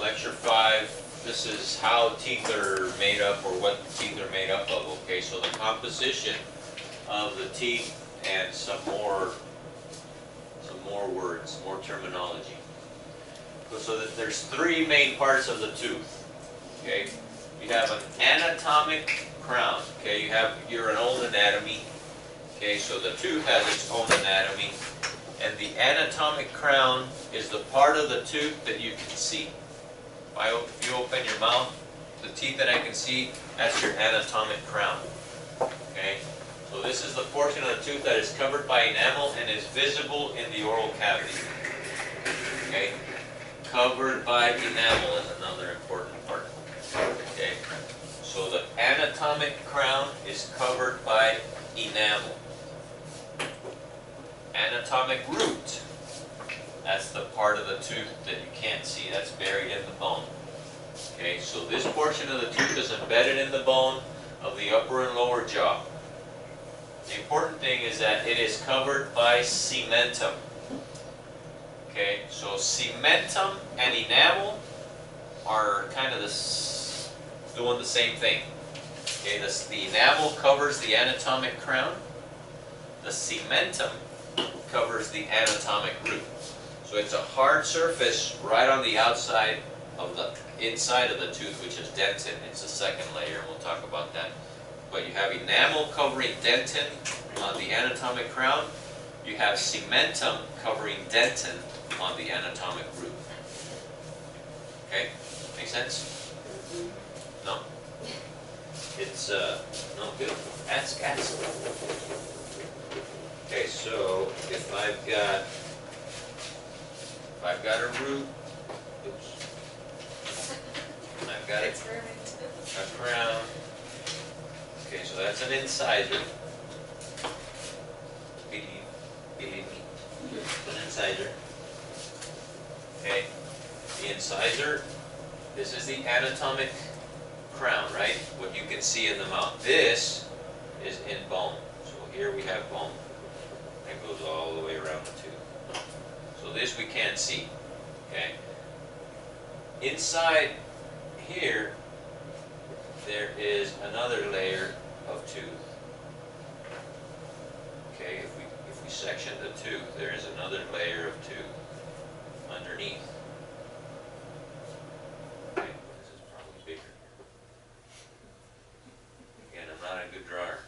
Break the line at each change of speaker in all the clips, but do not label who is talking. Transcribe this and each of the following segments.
lecture 5, this is how teeth are made up, or what teeth are made up of. Okay, so the composition of the teeth and some more words, more terminology. So that there's 3 main parts of the tooth. Okay, you have an anatomic crown. Okay, you have your own anatomy. Okay, so the tooth has its own anatomy, and the anatomic crown is the part of the tooth that you can see. If you open your mouth, the teeth that I can see, that's your anatomic crown. Okay, so this is the portion of the tooth that is covered by enamel and is visible in the oral cavity. Okay, covered by enamel is another important part. Okay, so the anatomic crown is covered by enamel. Anatomic root, that's the part of the tooth that you can't see, that's buried in the bone. Okay, so this portion of the tooth is embedded in the bone of the upper and lower jaw. The important thing is that it is covered by cementum. Okay, so cementum and enamel are kind of doing the same thing. Okay, the enamel covers the anatomic crown. The cementum covers the anatomic root. So it's a hard surface right on the outside of the inside of the tooth, which is dentin. It's the second layer, and we'll talk about that. But you have enamel covering dentin on the anatomic crown. You have cementum covering dentin on the anatomic root. Okay? Make sense? No? It's, no, good. Ask. Okay, so if I've got a root, oops, I've got a crown. Okay, so that's an incisor. Believe me, an incisor. Okay, the incisor. This is the anatomic crown, right? What you can see in the mouth. This is in bone. So here we have bone. That goes all the way around the tooth. So this we can't see. Okay. Inside here, there is another layer of tooth. Okay, if we section the tooth, there is another layer of tooth underneath. Okay, this is probably bigger. Again, I'm not a good drawer.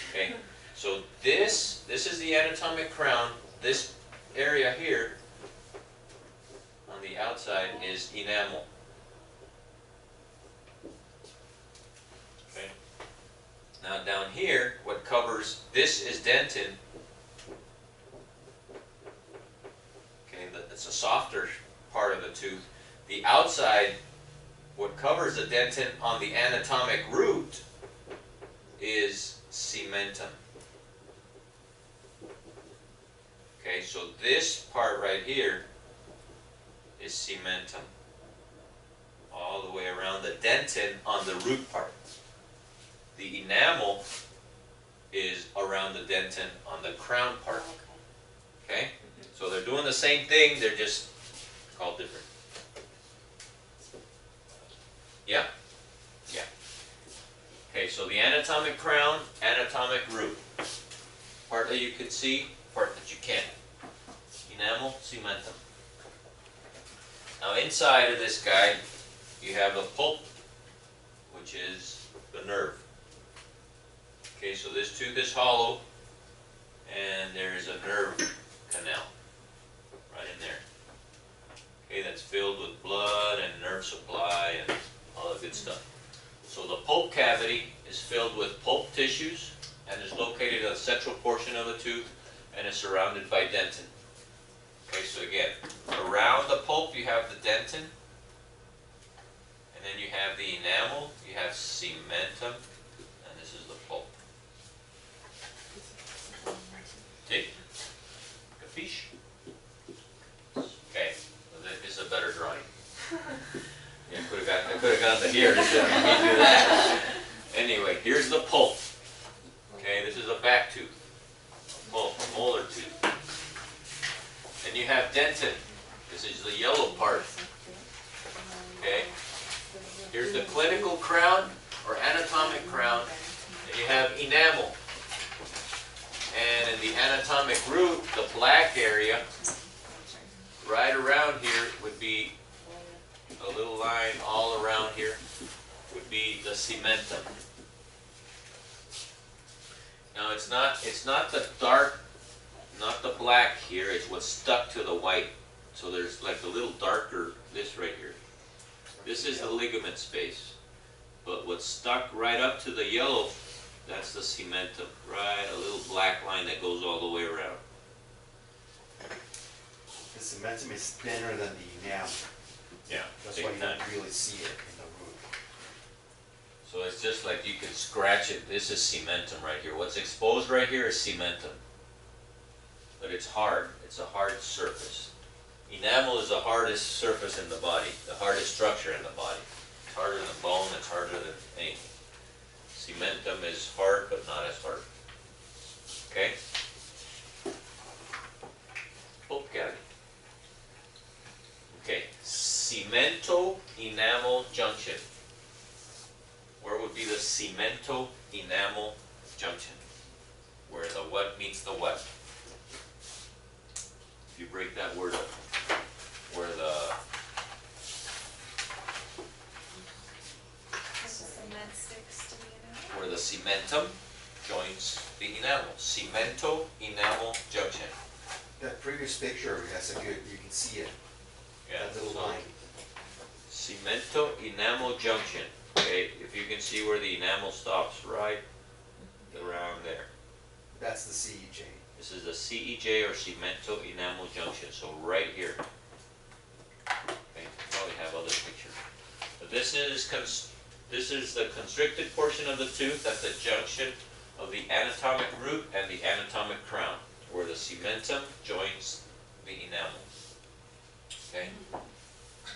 Okay. So this is the anatomic crown. This area here on the outside is enamel. Okay. Now down here, what covers this is dentin. Okay, it's a softer part of the tooth. The outside, what covers the dentin on the anatomic root is cementum. Okay, so this part right here is cementum. All the way around the dentin on the root part. The enamel is around the dentin on the crown part. Okay? So they're doing the same thing, they're just called different. Yeah? Yeah. Okay, so the anatomic crown, anatomic root. Part that you can see, part that you can't. Enamel, cementum. Now inside of this guy, you have the pulp, which is the nerve. Okay, so this tooth is hollow, and there is a nerve canal right in there. Okay, that's filled with blood and nerve supply and all that good stuff. So the pulp cavity is filled with pulp tissues and is located in the central portion of the tooth and is surrounded by dentin. Okay, so again, around the pulp you have the dentin, and then you have the enamel, you have cementum, and this is the pulp. See? Capiche? Okay, well, this is a better drawing. Yeah, I could have gone to here instead of me do that. Anyway, here's the pulp. Okay, this is a back tooth, a pulp, a molar tooth. Then you have dentin. This is the yellow part. Here's the clinical crown or anatomic crown, and you have enamel. And in the anatomic root, the black area, right around here would be a little line all around here, would be the cementum. Now it's not the dark, not the black here, it's what's stuck to the white. So there's like a little darker, this right here. This is the ligament space. But what's stuck right up to the yellow, that's the cementum. Right, a little black line that goes all the way around.
The cementum is thinner than the enamel.
Yeah,
That's
big
why you
time.
don't really see it in the root.
So it's just like you can scratch it. This is cementum right here. What's exposed right here is cementum. But it's hard. It's a hard surface. Enamel is the hardest surface in the body, the hardest structure in the body. It's harder than bone, it's harder than anything. Cementum is hard, but not as hard. Okay? Oh, got it. Okay, cemento-enamel junction. Where would be the cemento-enamel junction? Where the what meets the what? If you break that word up, where the
cement sticks to the enamel.
where the cementum joins the enamel. Cemento-enamel junction.
That previous picture has a good, you can see it,
Yeah.
that little
So,
line.
cemento-enamel junction. Okay, if you can see where the enamel stops, right around there.
That's the CEJ.
This is the CEJ or cemento-enamel junction. So right here. Okay, probably have other pictures. But this is the constricted portion of the tooth at the junction of the anatomic root and the anatomic crown, where the cementum joins the enamel. Okay?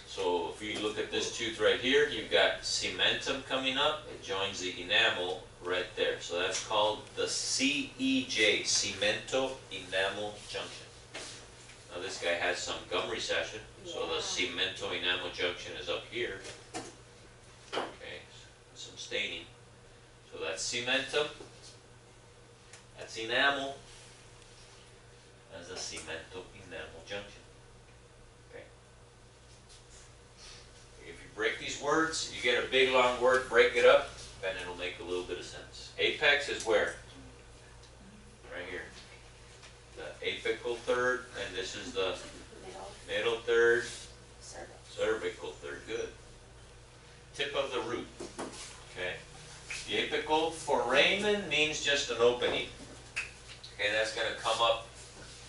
So if you look at this tooth right here, you've got cementum coming up, it joins the enamel right there. So that's called the CEJ, cemento-enamel junction. Now this guy has some gum recession, so the cemento-enamel junction is up here. Okay, some staining. So that's cementum, that's enamel, that's the cemento-enamel junction. Okay. If you break these words, you get a big long word, break it up, and it'll make a little bit of sense. Apex is where? Right here. The apical third, and this is the middle third, cervical third. Good. Tip of the root. Okay. The apical foramen means just an opening. Okay, that's going to come up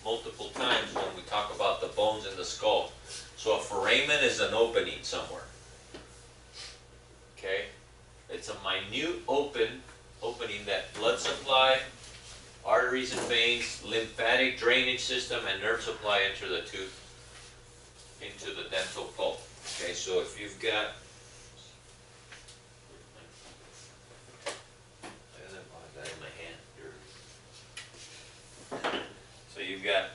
multiple times when we talk about the bones in the skull. So a foramen is an opening somewhere. Okay? It's a minute opening that blood supply, arteries and veins, lymphatic drainage system, and nerve supply enter the tooth, into the dental pulp. Okay, so if you've got, I have that in my hand. So you've got,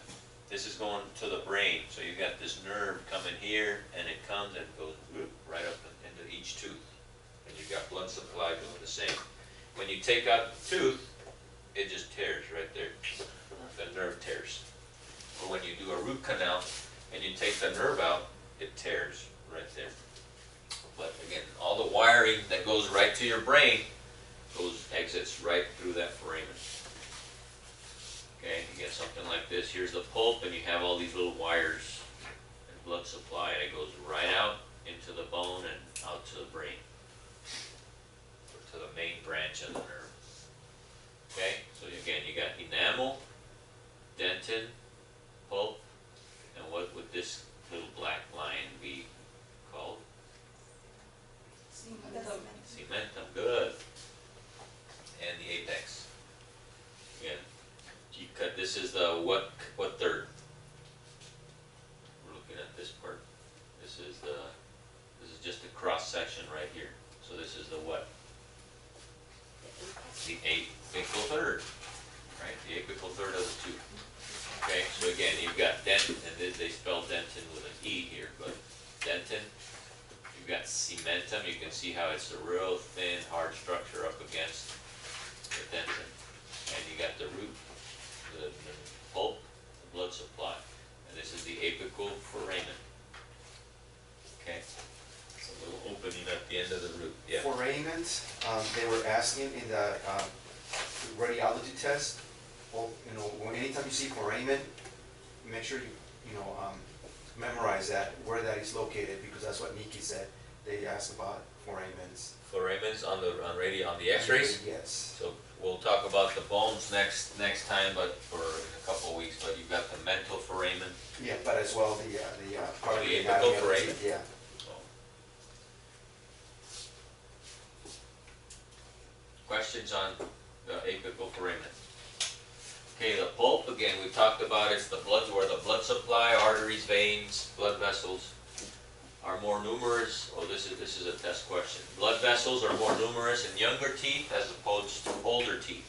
this is going to the brain, so you've got this nerve coming here, and it comes and goes whoop, right up into each tooth. And you've got blood supply doing the same. When you take out the tooth, it just tears right there. The nerve tears. Or when you do a root canal and you take the nerve out, it tears right there. But again, all the wiring that goes right to your brain exits right through that foramen. Okay, you get something like this. Here's the pulp, and you have all these little wires and blood supply, and it goes right out into the bone and out to the brain, or to the main branch of the nerve. Okay, so again, you got enamel, dentin, pulp, and what would this little black line be called? Cementum. Good. And the apex. Again, you cut. This is the what third? We're looking at this part. This is just a cross section right here. So this is the what? The apical third, right? The apical third of the tooth. Okay, so again, you've got dentin, and they spell dentin dentin, you can see how it's a real thin, hard structure up against the dentin. And you got the root, the pulp, the blood supply. And this is the apical foramen. Okay? It's a little opening at the end of the root. Yeah.
Foramens, they were asking in the radiology test, well, you know, anytime you see foramen, make sure you know, memorize that, where that is located, because that's what Nikki said. They asked about foramens.
Foramens on the X-rays.
Yes.
So we'll talk about the bones next time, but for a couple of weeks. But you've got the mental foramen.
Yeah, but as well the part of
The
the
apical
anatomy of the
foramen.
teeth, yeah.
Questions on the apical foramen? Okay, the pulp, again, we talked about, it's the blood, where the blood supply, arteries, veins, blood vessels are more numerous. Oh, this is a test question. Blood vessels are more numerous in younger teeth as opposed to older teeth.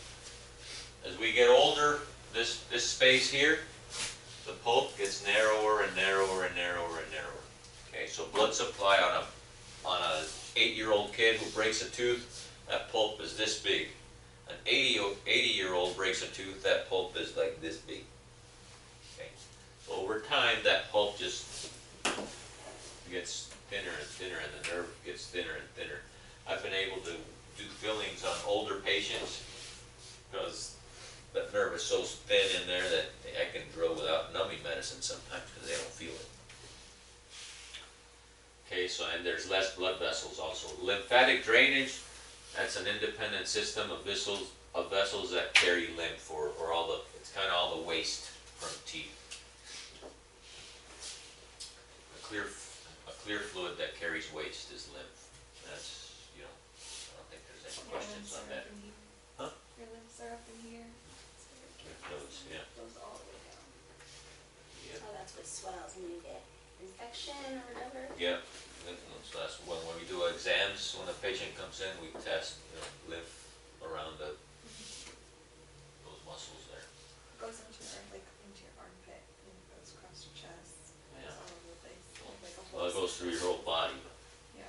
As we get older, this space here, the pulp gets narrower and narrower and narrower and narrower. Okay, so blood supply on a 8-year-old kid who breaks a tooth, that pulp is this big. An 80-year-old breaks a tooth, that pulp is like this big. Okay. So over time, that pulp just gets thinner and thinner, and the nerve gets thinner and thinner. I've been able to do fillings on older patients because that nerve is so thin in there that I can drill without numbing medicine sometimes because they don't feel it. Okay, so and there's less blood vessels also. Lymphatic drainage. That's an independent system of vessels that carry lymph, or all the, it's kind of all the waste from teeth. A clear fluid that carries waste is lymph. That's, you know, I don't think there's any questions on that. Huh?
Your limbs are up in here. It's very
Lymph nodes, yeah.
Goes all the way down.
Yeah.
Oh, that's what swells when you get infection or whatever.
Yeah. So that's when we do exams, when a patient comes in, we test, you know, lymph around those muscles there.
It goes into your armpit and it goes across your chest. It
Yeah.
goes all over the place. Like a
Well, it
whole
goes through your whole body.
Yeah.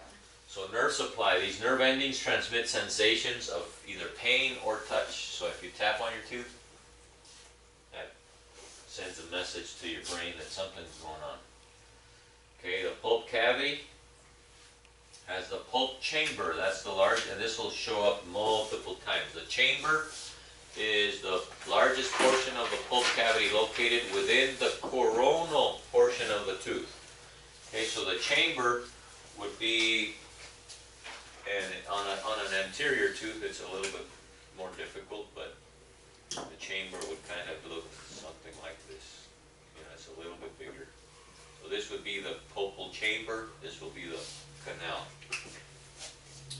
So nerve supply, these nerve endings transmit sensations of either pain or touch. So if you tap on your tooth, that sends a message to your brain that something's going on. Okay, the pulp cavity has the pulp chamber. That's the large, and this will show up multiple times. The chamber is the largest portion of the pulp cavity located within the coronal portion of the tooth. Okay, so the chamber would be, and on an anterior tooth it's a little bit more difficult, but the chamber would kind of look something like this. You know, it's a little bit bigger. So this would be the pulpal chamber, this will be the canal.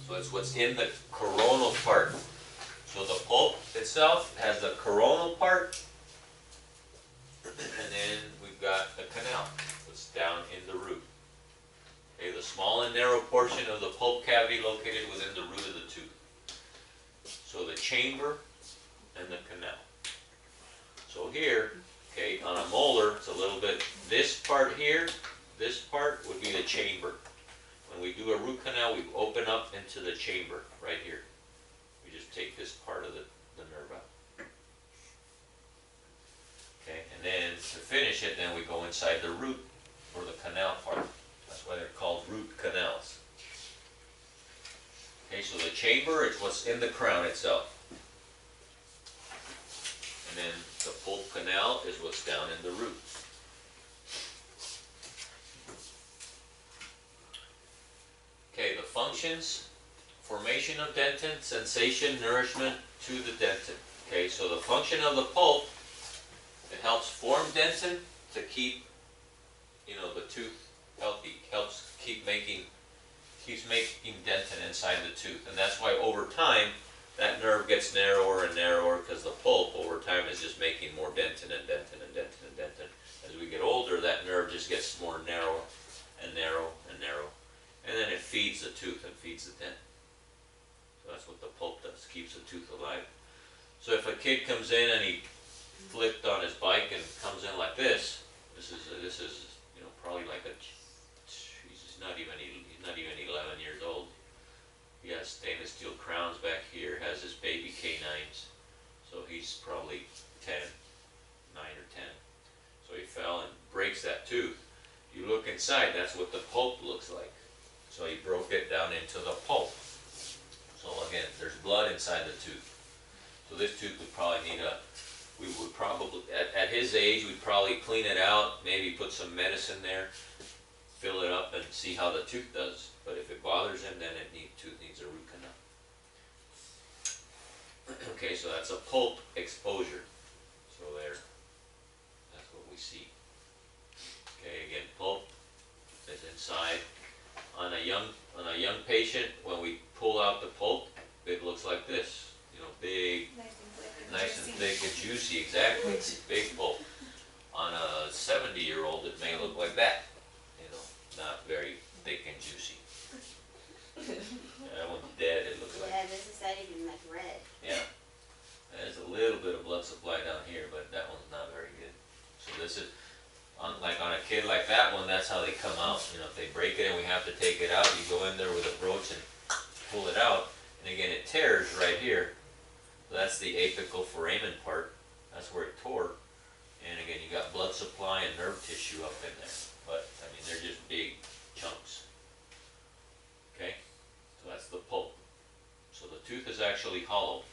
So it's what's in the coronal part. So the pulp itself has the coronal part, and then we've got the canal, what's down in the root. Okay, the small and narrow portion of the pulp cavity located within the root of the tooth. So the chamber and the canal. So here, okay, on a molar, it's a little bit, this part here, this part would be the chamber. When we do a root canal, we open up into the chamber right here. We just take this part of the nerve out. Okay, and then to finish it, then we go inside the root, or the canal part. That's why they're called root canals. Okay, so the chamber is what's in the crown itself. And then the pulp canal is what's down in the root. Okay, the functions: formation of dentin, sensation, nourishment to the dentin. Okay, so the function of the pulp, it helps form dentin to keep, you know, the tooth healthy, keeps making dentin inside the tooth. And that's why over time, that nerve gets narrower and narrower, because the pulp over time is just making more dentin and dentin and dentin and dentin. As we get older, that nerve just gets more narrow and narrow and narrow. And then it feeds the tooth and feeds the dentin. So that's what the pulp does, keeps the tooth alive. So if a kid comes in and he flipped on his bike and comes in like this, this is you know, probably like he's not even 11 years old. that tooth, you look inside, that's what the pulp looks like. So he broke it down into the pulp. So again, there's blood inside the tooth. So this tooth would probably need we would probably, at his age, we'd probably clean it out, maybe put some medicine there, fill it up and see how the tooth does. But if it bothers him, then tooth needs a root canal. Okay, so that's a pulp exposure. So there, that's what we see. Okay, again, pulp is inside. On a young patient, when we pull out the pulp, it looks like this. You know, big,
Nice
nice
and thick and
and
juicy.
thick and juicy, exactly. Big pulp. On a 70-year-old, it may look like that. You know, not very thick and juicy. That one's dead, it looks like.
Yeah, this is not even like red.
Yeah. There's a little bit of blood supply down here, but that one's not very good. So this is, like on a kid like that one, that's how they come out. You know, if they break it and we have to take it out, you go in there with a broach and pull it out. And again, it tears right here. So that's the apical foramen part. That's where it tore. And again, you got blood supply and nerve tissue up in there. But, I mean, they're just big chunks. Okay? So that's the pulp. So the tooth is actually hollow.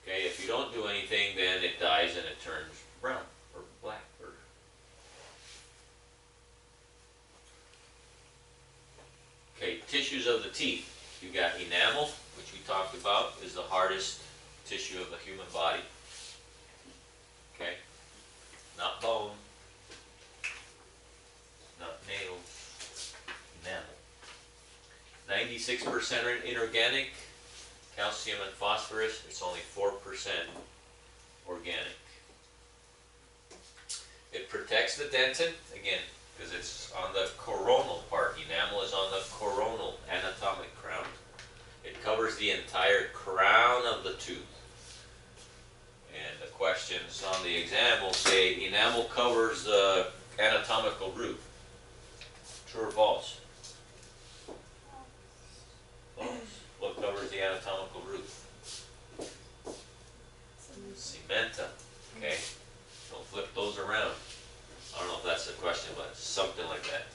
Okay, if you don't do anything, then it dies and it turns brown or black. Okay, tissues of the teeth. You got enamel, which we talked about, is the hardest tissue of the human body. Okay, not bone, not nails, enamel. 96% inorganic, calcium and phosphorus, it's only 4% organic. It protects the dentin, again, because it's on the coronal part. Enamel is on the coronal anatomic crown. It covers the entire crown of the tooth. And the questions on the exam will say enamel covers the anatomical root. True or false? False. What covers the anatomical root? Cementa. Okay. Don't flip those around. I don't know if that's the question, but something like that.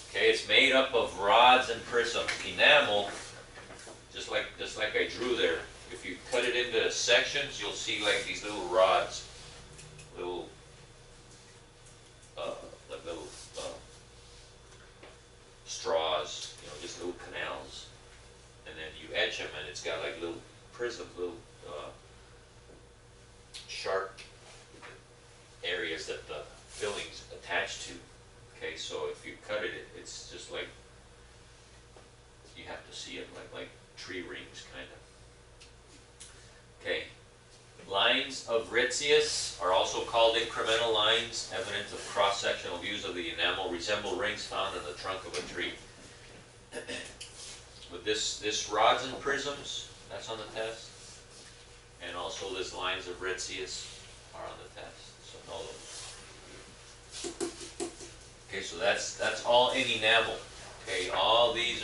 Okay, it's made up of rods and prisms. Enamel, just like I drew there, if you cut it into sections, you'll see like these little rods, little straws, you know, just little canals, and then you etch them, and it's got like little prisms, little sharp areas that the fillings attach to. Okay, so if you cut it, it's just like, you have to see it like tree rings, kind of. Okay, lines of Ritzius are also called incremental lines. Evidence of cross-sectional views of the enamel resemble rings found in the trunk of a tree. With this rods and prisms, that's on the test. And also this lines of Ritzius are on the test. So know those. Okay, so that's all in enamel. Okay, all these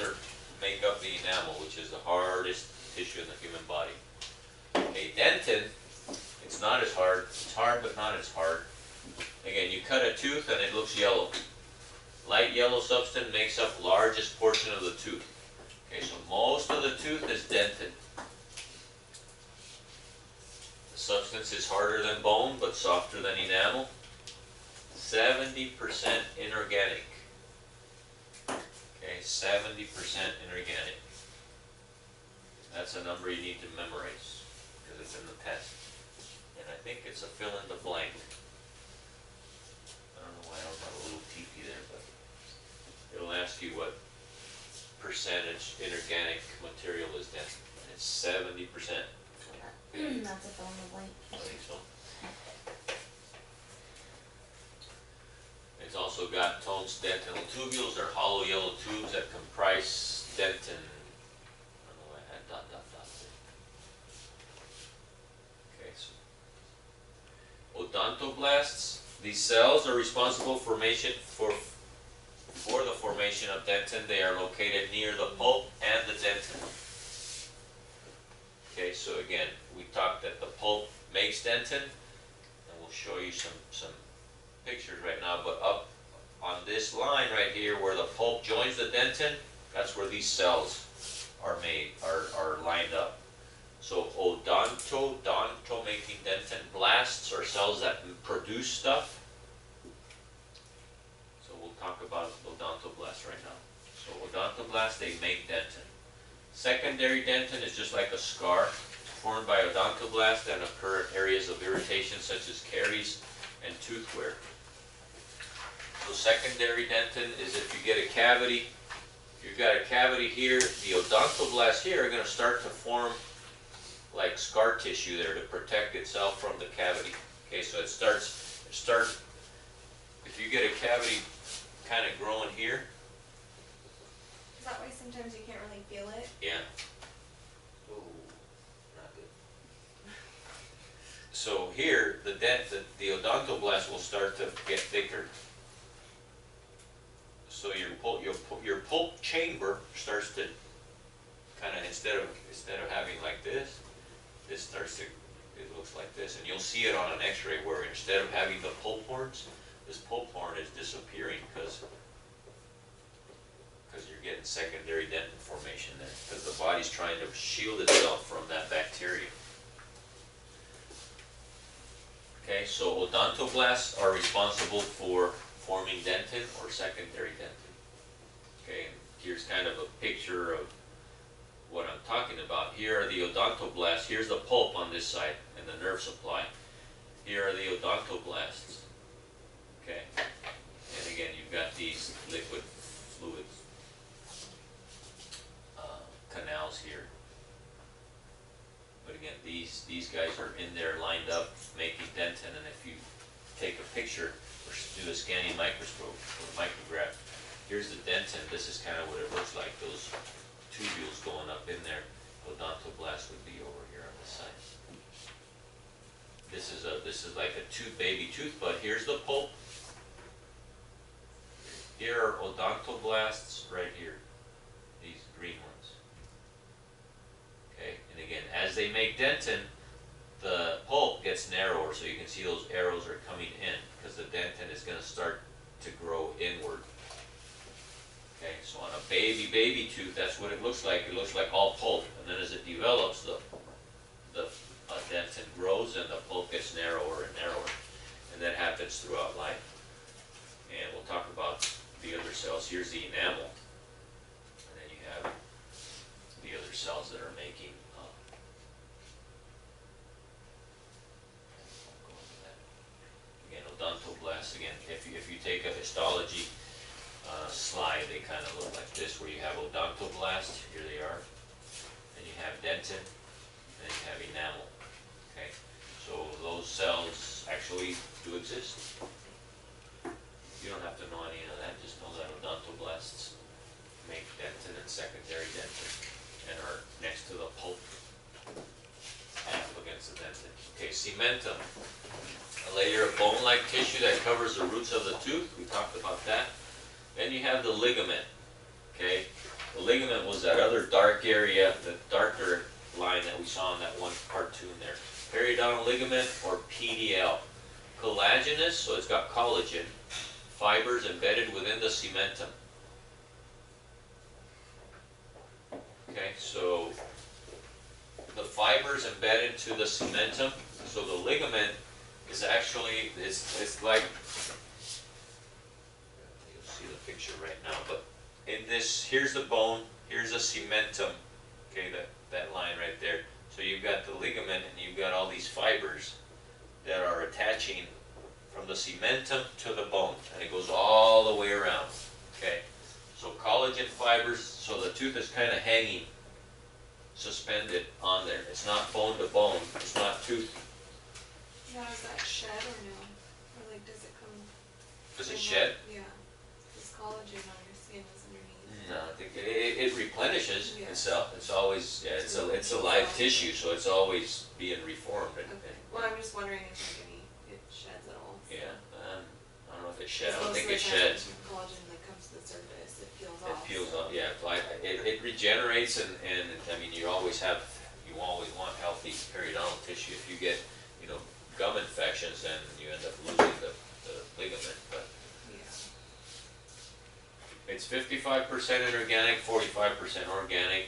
make up the enamel, which is the hardest tissue in the human body. Okay, dentin, it's not as hard. It's hard, but not as hard. Again, you cut a tooth and it looks yellow. Light yellow substance makes up largest portion of the tooth. Okay, so most of the tooth is dentin. The substance is harder than bone, but softer than enamel. 70% inorganic. Okay, 70% inorganic. That's a number you need to memorize because it's in the test. And I think it's a fill in the blank. I don't know why I don't have a little teepee there, but it'll ask you what percentage inorganic material is dentin. And it's 70%.
That's a fill in the blank.
I think so. It's also got Ton's dentinal tubules. They're hollow yellow tubes that comprise dentin. I don't know why I had dot there. Okay, so odontoblasts. These cells are responsible for the formation of dentin. They are located near the pulp and the dentin. Okay, so again, we talked that the pulp makes dentin, and we'll show you some pictures right now now, but up on this line right here where the pulp joins the dentin, that's where these cells are made, are lined up. So odonto-making dentin blasts are cells that produce stuff. So we'll talk about odontoblasts right now. So odontoblasts, they make dentin. Secondary dentin is just like a scar formed by odontoblast and occur in areas of irritation such as caries and tooth wear. So secondary dentin is if you get a cavity, if you've got a cavity here, the odontoblasts here are going to start to form like scar tissue there to protect itself from the cavity. Okay, so it starts, if you get a cavity kind of growing here,
Is that why sometimes you can't really feel it?
yeah. Ooh, not good. So here, the odontoblast will start to get thicker. So your pulp chamber starts to kind of, instead of having like this starts to, it looks like this, and you'll see it on an x-ray where instead of having the pulp horns, this pulp horn is disappearing because you're getting secondary dentin formation there, because the body's trying to shield itself from that bacteria. Okay, so odontoblasts are responsible for forming dentin or secondary dentin. Okay, and here's kind of a picture of what I'm talking about. Here are the odontoblasts. Here's the pulp on this side and the nerve supply. Here are the odontoblasts. Okay, and again, you've got these liquid fluids, canals here. But again, these guys are in there lined up making dentin, and if you take a picture or do a scanning microscope or micrograph, here's the dentin. This is kind of what it looks like, those tubules going up in there. Odontoblast would be over here on this side. This is like a baby tooth bud. Here's the pulp. Here are odontoblasts right here, these green ones. Okay, and again, as they make dentin, the pulp gets narrower, so you can see those arrows are coming in because the dentin is going to start to grow inward. Okay, so on a baby tooth, that's what it looks like. It looks like all pulp, and then as it develops, the dentin grows and the pulp gets narrower and narrower, and that happens throughout life. And we'll talk about the other cells. Here's the enamel, and then you have the other cells that are making. Again, odontoblasts. Again, if you take a histology slide, they kind of look like this, where you have odontoblasts, here they are, and you have dentin, and you have enamel. Okay, so those cells actually do exist. You don't have to know any of that, just know that odontoblasts make dentin and secondary dentin and are next to the pulp and up against the dentin. Okay, cementum, a layer of bone-like tissue that covers the roots of the tooth. We talked about that. Then you have the ligament. Okay, the ligament was that other dark area, the darker line that we saw in that one cartoon there. Periodontal ligament, or PDL. Collagenous, so it's got collagen fibers embedded within the cementum. Okay, so the fibers embedded to the cementum. So the ligament is actually, it's like, you'll see the picture right now, but in this, here's the bone, here's the cementum, okay, that line right there. So you've got the ligament and you've got all these fibers that are attaching from the cementum to the bone, and it goes all the way around, okay? So collagen fibers, so the tooth is kind of hanging, suspended on there. It's not bone to bone, it's not tooth.
Now, is that shed or no? Or like, does it come?
Does it shed?
Yeah. This collagen on your skin is underneath.
No, I think it replenishes
Yeah.
itself. It's always, yeah, it's a live tissue, so it's always being reformed.
Okay. Well, I'm just wondering if like it sheds at all.
Yeah, I don't know if it sheds. I don't
Most
think
of
it
the time,
sheds.
Collagen that comes to the surface, it peels
It
off.
peels off, yeah. It regenerates, and I mean, you always want healthy periodontal tissue. If you get, gum infections, then you end up losing the ligament. But It's 55% inorganic, 45% organic.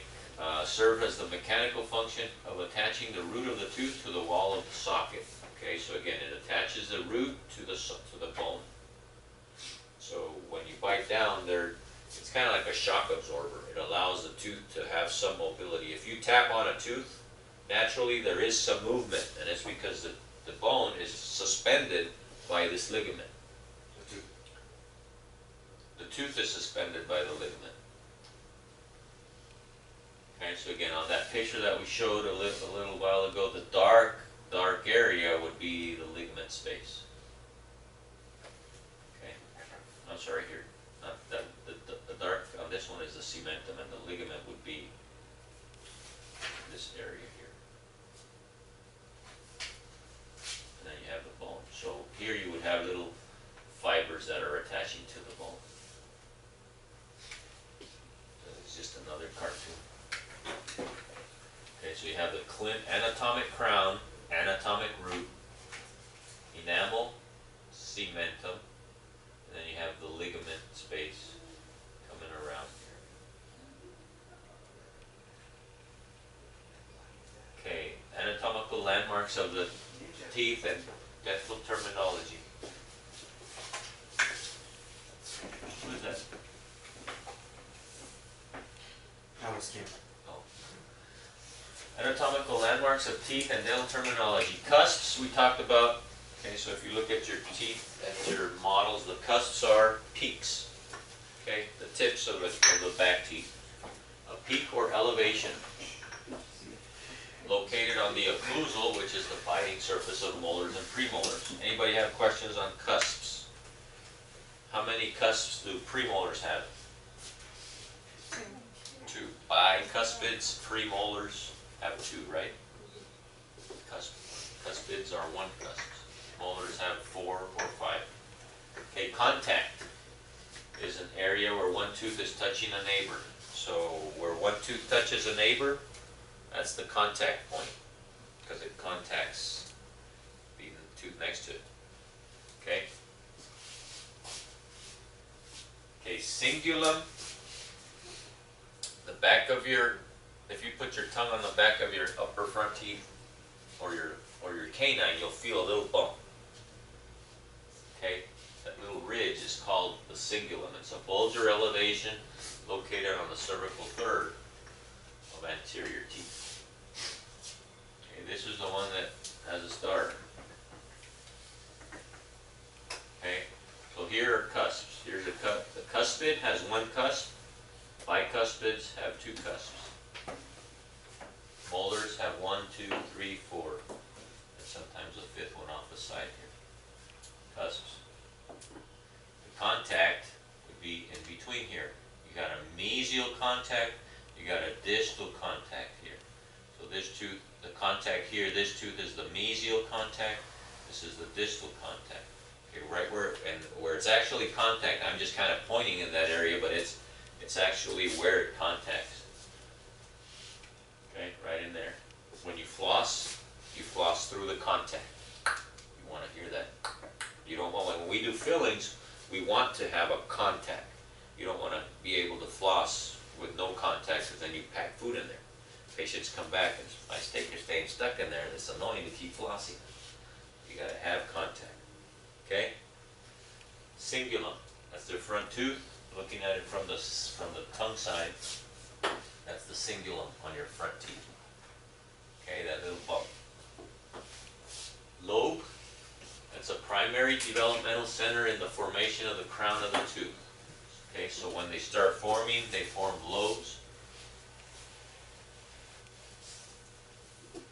Serve as the mechanical function of attaching the root of the tooth to the wall of the socket. Okay, so again, it attaches the root to the bone. So when you bite down, it's kind of like a shock absorber. It allows the tooth to have some mobility. If you tap on a tooth, naturally there is some movement, and it's because the bone is suspended by this ligament. The tooth is suspended by the ligament. Okay, so again, on that picture that we showed a little while ago, the dark area would be the ligament space. Okay, I'm sorry here. The dark on this one is the cementum, and the ligament would be this area here. And then you have the bone. So here you would have little fibers that are attaching to the bone. It's just another cartoon. Okay, so you have the anatomic crown, anatomic root, enamel, cementum, and then you have the ligament space coming around here. Okay, anatomical landmarks of the teeth and dental terminology. What is that?
That was Kim.
Anatomical landmarks of teeth and dental terminology. Cusps we talked about. Okay, so if you look at your teeth, at your models, the cusps are peaks. Okay, the tips of the back teeth. A peak or elevation located on the occlusal, which is the biting surface of molars and premolars. Anybody have questions on cusps? How many cusps do premolars have? 2. Bicuspids, premolars have 2, right? Cuspids are 1 cusp. Molars have 4 or 5. Okay, contact is an area where one tooth is touching a neighbor. So where one tooth touches a neighbor, that's the contact point, because it contacts the tooth next to it. Okay? Okay, cingulum, the back of your, if you put your tongue on the back of your upper front teeth or your canine, you'll feel a little bump. Okay? That little ridge is called the cingulum. It's a bulge or elevation located on the cervical third of anterior teeth. Okay, this is the one that has a star. Okay, so here are cusps. Here's the cuspid has 1 cusp. Bicuspids have 2 cusps. Molars have 1, 2, 3, 4. And sometimes a 5th one off the side here. Cusps. The contact would be in between here. You got a mesial contact, you got a distal contact here. So this tooth, the contact here, this tooth is the mesial contact, this is the distal contact. Okay, right where it's actually contact, I'm just kind of pointing in that area, but it's actually where it contacts. Okay, right in there. When you floss through the contact. You want to hear that. You don't want, when we do fillings, we want to have a contact. You don't want to be able to floss with no contact, because then you pack food in there. Patients come back and my steak is staying stuck in there, and it's annoying to keep flossing. You got to have contact. Okay? Cingulum. That's their front tooth. Looking at it from the tongue side, that's the cingulum on your front teeth. Okay, that little bump. Lobe. That's a primary developmental center in the formation of the crown of the tooth. Okay, so when they start forming, they form lobes.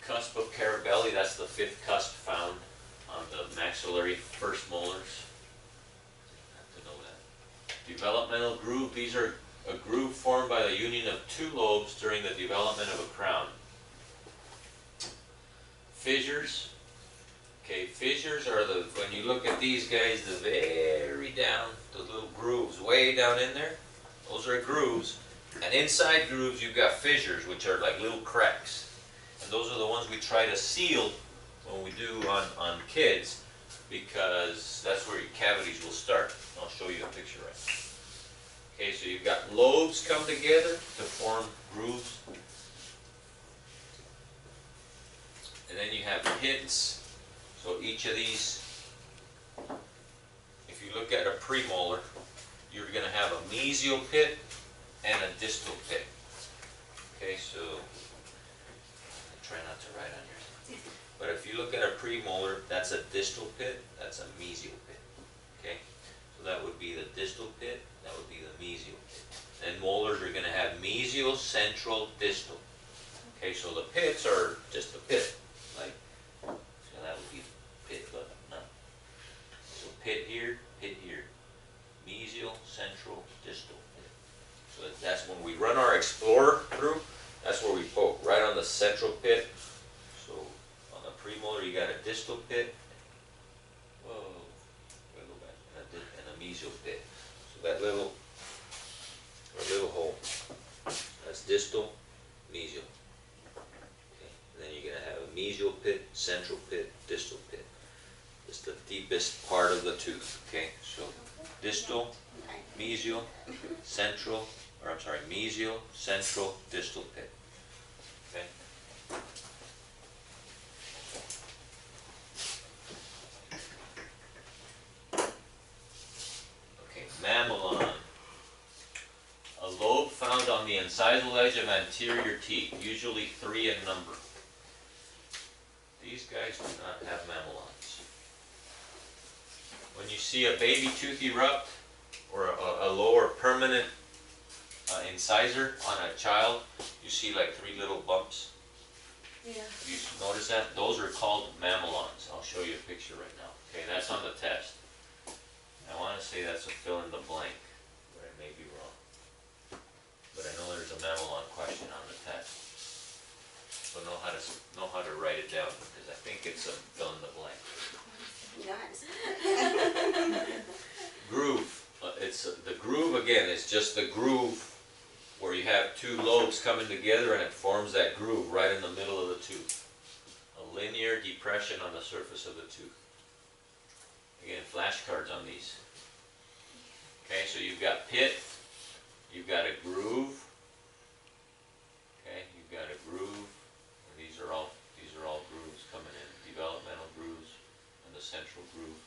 Cusp of Carabelli, that's the 5th cusp found on the maxillary first molars. Have to know that. Developmental groove, these are a groove formed by the union of 2 lobes during the development of a crown. Fissures. Okay, fissures are when you look at these guys, the very down, the little grooves way down in there, those are grooves. And inside grooves you've got fissures, which are like little cracks. And those are the ones we try to seal when we do on kids, because that's where your cavities will start. I'll show you a picture right now. Okay, so you've got lobes come together to form grooves. And then you have pits. So each of these, if you look at a premolar, you're going to have a mesial pit and a distal pit. Okay, so try not to write on yours. But if you look at a premolar, that's a distal pit, that's a mesial pit. Okay, so that would be the distal pit, that would be the mesial pit. And molars are going to have mesial, central, distal. Okay, so the pits are just a pit, like, so that would be the pit, but no. So pit here, mesial, central, distal pit. So that's when we run our Explorer through, that's where we poke, right on the central pit. So on the premolar you got a distal pit, whoa, gotta go back, and a mesial pit. So that little hole, that's distal, mesial. Okay. And then you're going to have a mesial pit, central pit, distal pit. It's the deepest part of the tooth. Okay, so distal, mesial, central, or I'm sorry, mesial, central, distal pit. Okay. Okay, mamelon. A lobe found on the incisal edge of anterior teeth, usually 3 in number. These guys do not have mamelons. When you see a baby tooth erupt, or a lower permanent incisor on a child, you see like 3 little bumps.
Yeah.
You notice that? Those are called mamelons. I'll show you a picture right now. Okay, that's on the test. I want to say that's a fill in the blank, but I may be wrong. But I know there's a mamelon question on the test. So know how to write it down, because I think it's a fill in the blank.
Nice.
Groove. The groove again is just the groove where you have 2 lobes coming together and it forms that groove right in the middle of the tooth. A linear depression on the surface of the tooth. Again, flashcards on these. Okay, so you've got pit, you've got a groove. Okay, you've got a groove. And these are all grooves coming in. Developmental grooves and the central groove.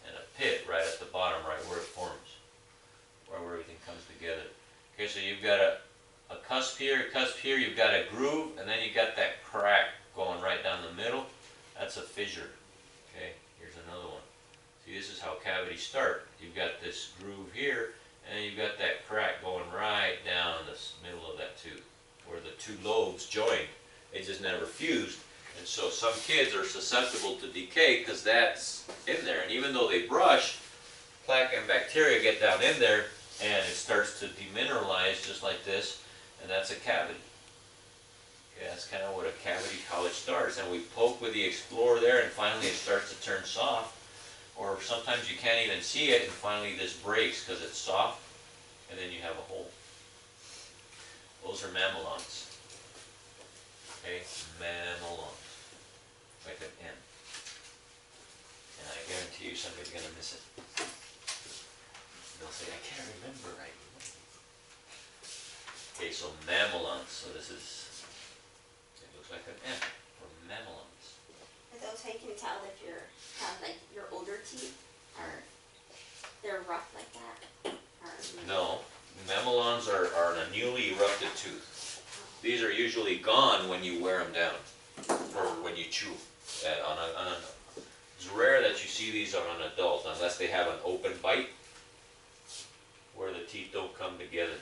And a pit right at the bottom, right where it forms. Right where everything comes together. Okay, so you've got a cusp here, you've got a groove, and then you've got that crack going right down the middle. That's a fissure. Okay, here's another one. See, this is how cavities start. You've got this groove here, and then you've got that crack going right down the middle of that tooth, where the 2 lobes join. They just never fused. And so some kids are susceptible to decay because that's in there. And even though they brush, plaque and bacteria get down in there, and it starts to demineralize just like this, and that's a cavity. Okay, that's kind of what a cavity college starts. And we poke with the Explorer there, and finally it starts to turn soft. Or sometimes you can't even see it, and finally this breaks because it's soft, and then you have a hole. Those are mamelons. Okay, mamelons. Like an M. And I guarantee you somebody's going to miss it. They'll say, I can't remember right. Okay, so mamelons. So this is, it looks like an M for mamelons.
Are those how you can tell if you're have like your older teeth are they're rough like that? Or
No, mamelons are a newly erupted tooth. These are usually gone when you wear them down, or when you chew. It's rare that you see these on an adult unless they have an open bite where the teeth don't come together.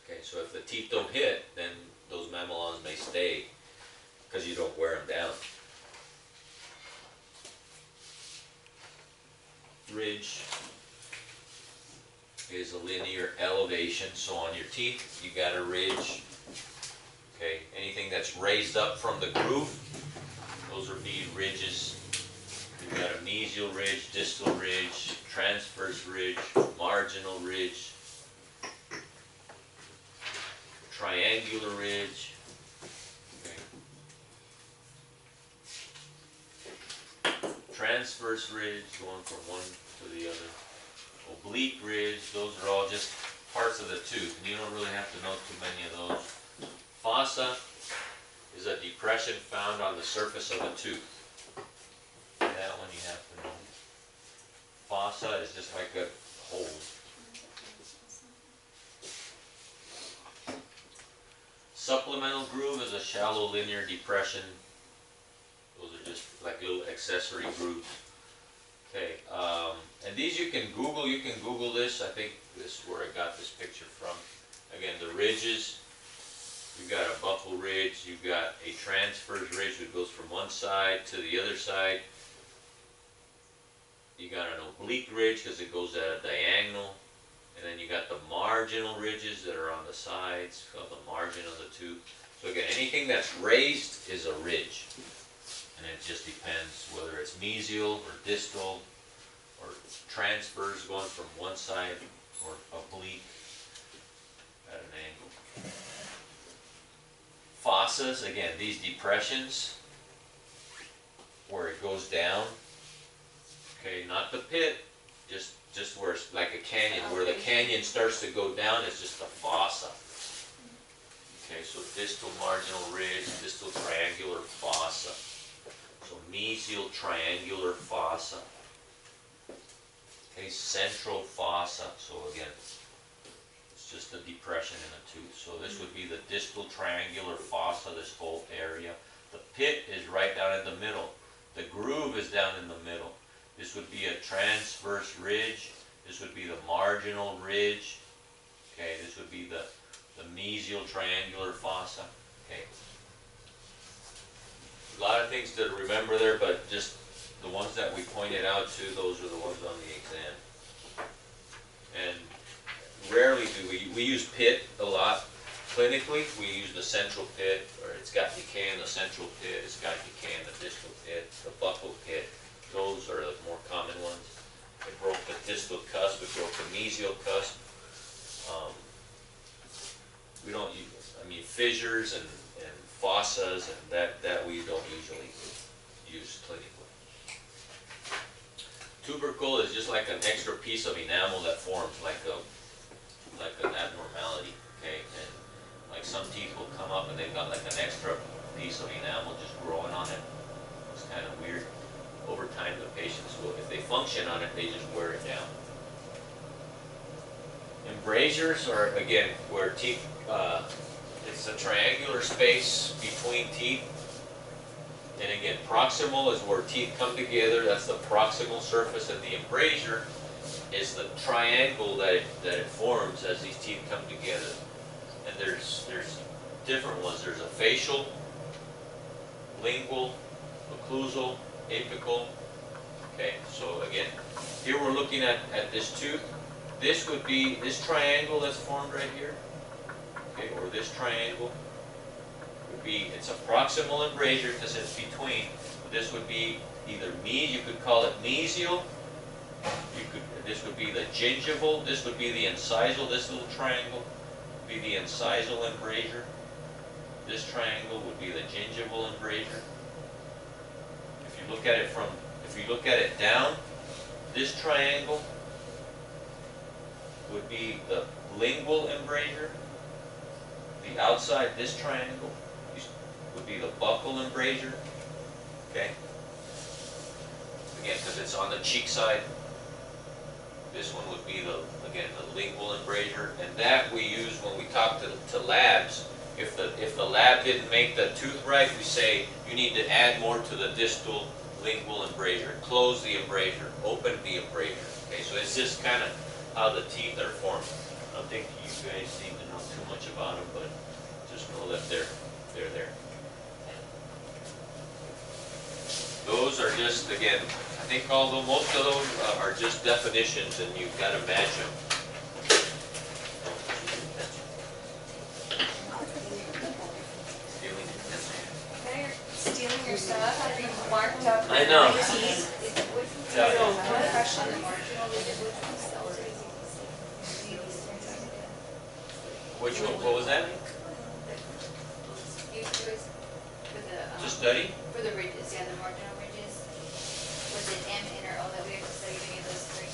Okay, so if the teeth don't hit, then those mamelons may stay because you don't wear them down. Ridge is a linear elevation, so on your teeth you got a ridge. Okay, anything that's raised up from the groove, those are bead ridges. You've got a mesial ridge, distal ridge, transverse ridge, marginal ridge, triangular ridge. Okay. Transverse ridge going from one to the other. oblique ridge, those are all just parts of the tooth, and you don't really have to know too many of those. Fossa is a depression found on the surface of a tooth. That one you have to know. Fossa is just like a hole. Supplemental groove is a shallow linear depression. Those are just like little accessory grooves. Okay, and these you can Google this. I think this is where I got this picture from. Again, the ridges. You've got a buccal ridge, you've got a transverse ridge that goes from one side to the other side. You got an oblique ridge because it goes at a diagonal. And then you got the marginal ridges that are on the sides, called the margin of the tooth. So again, anything that's raised is a ridge. And it just depends whether it's mesial or distal or transverse going from one side or oblique at an angle. Fossas, again, these depressions where it goes down. Okay, not the pit, just where it's like a canyon, where the canyon starts to go down is just a fossa. Okay, so distal marginal ridge, distal triangular fossa. So mesial triangular fossa. Okay, central fossa. So again, it's just a depression in a tooth. So this would be the distal triangular fossa, this whole area. The pit is right down in the middle. The groove is down in the middle. This would be a transverse ridge. This would be the marginal ridge. Okay, this would be the mesial triangular fossa. Okay. A lot of things to remember there, but just the ones that we pointed out to, those are the ones on the exam. And rarely do we use pit a lot. Clinically, we use the central pit, or it's got decay in the central pit, it's got decay in the distal pit, the buccal pit. Those are the more common ones. It broke the distal cusp, it broke the mesial cusp. We don't use, I mean, fissures and fossas and that we don't usually use clinically. Tubercle is just like an extra piece of enamel that forms like an abnormality. Okay, and like some teeth will come up and they've got like an extra piece of enamel just growing on it. It's kind of weird. Over time, the patients will, if they function on it, they just wear it down. Embrasures are, again, where teeth, it's a triangular space between teeth. And again, proximal is where teeth come together. That's the proximal surface, and the embrasure is the triangle that it forms as these teeth come together. And there's different ones. There's a facial, lingual, occlusal, apical. Okay, so again, here we're looking at this tooth. This would be this triangle that's formed right here. Okay, or this triangle would be, it's a proximal embrasure because it's between. This would be either you could call it mesial. This would be the gingival. This would be the incisal. This little triangle would be the incisal embrasure. This triangle would be the gingival embrasure. If you look at it down, this triangle would be the lingual embrasure. The outside, this triangle, would be the buccal embrasure. Okay? Again, because it's on the cheek side. This one would be the lingual embrasure, and that we use when we talk to labs. If the lab didn't make the tooth right, we say you need to add more to the distal lingual embrasure. Close the embrasure, open the embrasure. Okay, so it's just kind of how the teeth are formed. I don't think you guys need to know too much about them, but just know that they're there. Those are just, again, I think although most of those are just definitions and you've got to match them.
They're stealing your stuff, having marked up.
I know.
my teeth.
Yeah. Which one? What was that? To study?
For the ridges, yeah, the marginal ridges. Was it M, N, or O that we have to study any of those three?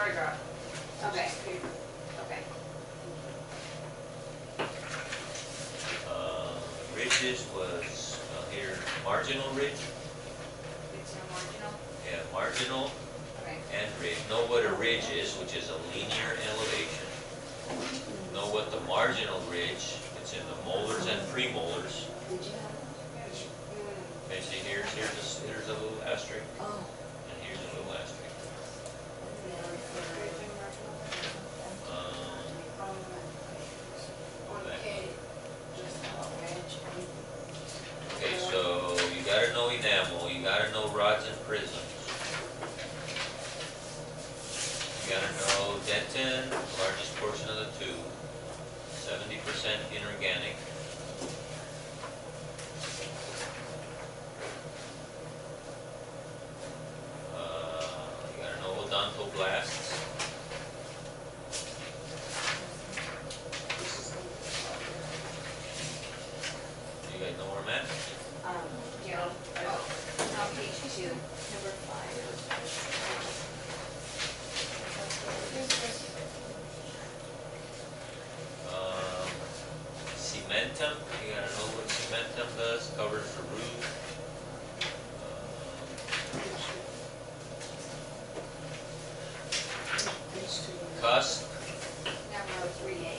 Sorry, girl. Okay, okay.
Ridges was, here, marginal ridge,
It's no marginal,
yeah, marginal
okay.
and ridge. Know what a ridge is, which is a linear elevation. Know what the marginal ridge, it's in the molars and premolars. Okay, see here's a little asterisk, and here's a little asterisk. Okay, so you gotta know enamel, you gotta know rods and prisms. You gotta know dentin, largest portion of the tube, 70% inorganic. You gotta know odontoblasts. You guys know where I'm at?
Yeah, on page 2.
Number
Cementum, you gotta know what cementum does, covers the roof. Cusp,
Number 3A.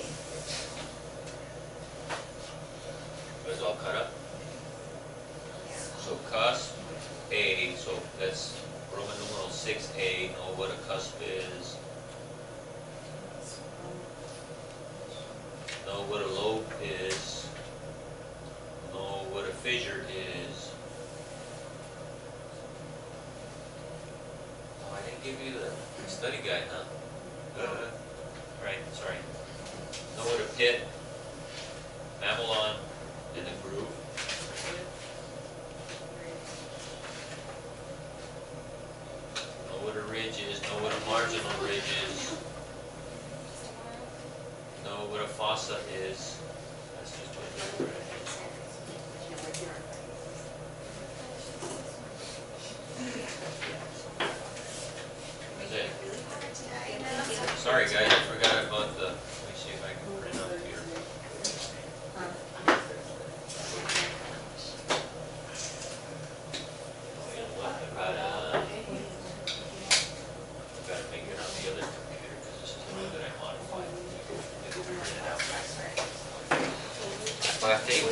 is all cut up.
Yeah.
So cusp, A, so that's Roman numeral 6A, know what a cusp is. Know what a lobe is. Know what a fissure is. Oh, I didn't give you the study guide, huh? Right, sorry. Know what a pit, mamelon, and a groove. Know what a ridge is, know what a marginal ridge is. Know what a fossa is. That's just what that's it. Sorry guys, I forgot about the, let me see if I can print up here. Oh, you know what, I've gotta make it on the other computer, because this is the one that I modified. Get it printed out. Last date?